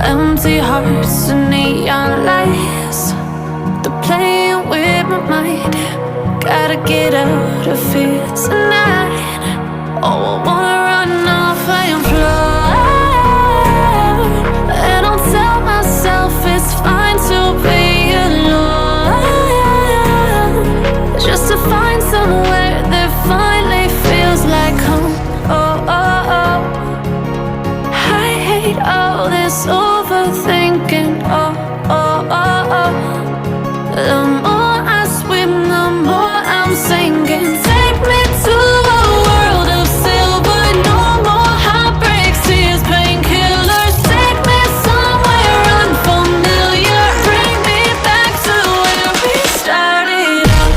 Empty hearts and neon lights, they're playing with my mind. Gotta get out of here tonight. Oh, I wanna run off and fly, and I'll tell myself it's fine to be alone, just to find somewhere that finally feels like home. Oh, oh, oh. I hate all this overthinking. Oh, oh, oh, oh. The more I swim, the more I'm sinking. Take me to a world of silver. No more heartbreaks, tears, painkillers. Take me somewhere unfamiliar. Bring me back to where we started out.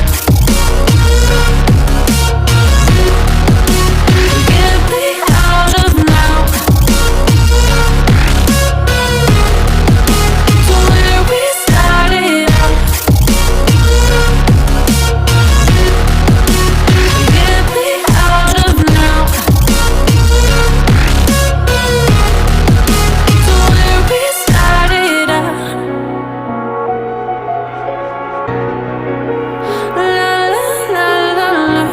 Get me out of now, to where we started out. Get me out of now, to where we started out. La la la la la,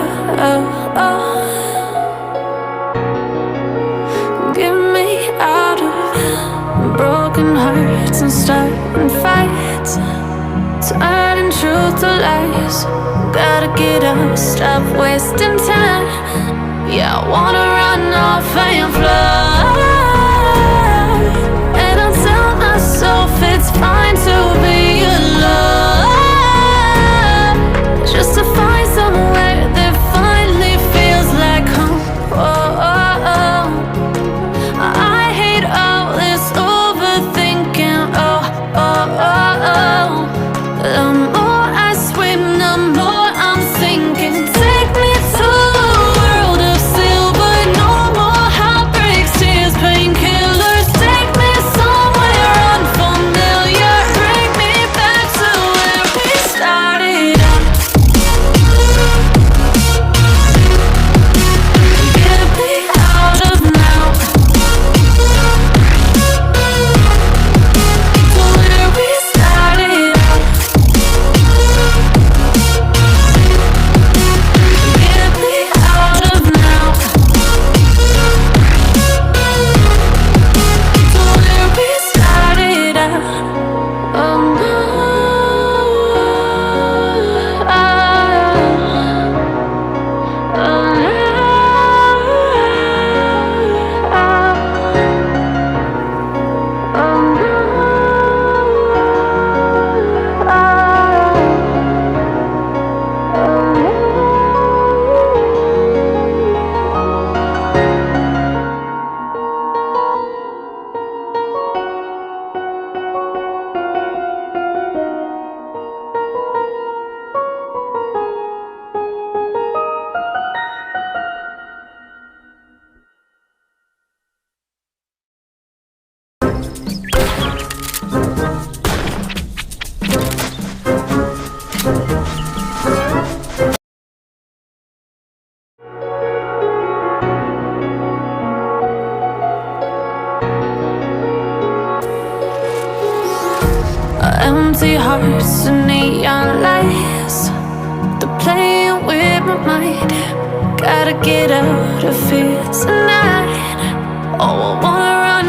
oh, oh. Get me out of broken hearts and starting fights, turning truth to lies. Gotta get up, stop wasting time. Yeah, I wanna run off and fly, and I'll tell myself it's fine to be alone, just to find somewhere that finally feels like home. Oh, oh, oh. I hate all this overthinking. Oh, oh, oh, oh. The more I swim, the more I'm sinking. Take me to a world of silver. No more heartbreaks, tears, painkillers. Take me somewhere unfamiliar. Bring me back to where we started out. Get me out of now, to where we started out. Get me out of now, to where we started out. Oh no, oh empty hearts and neon lights, they're playing with my mind. Gotta get out of here tonight. Oh, I wanna run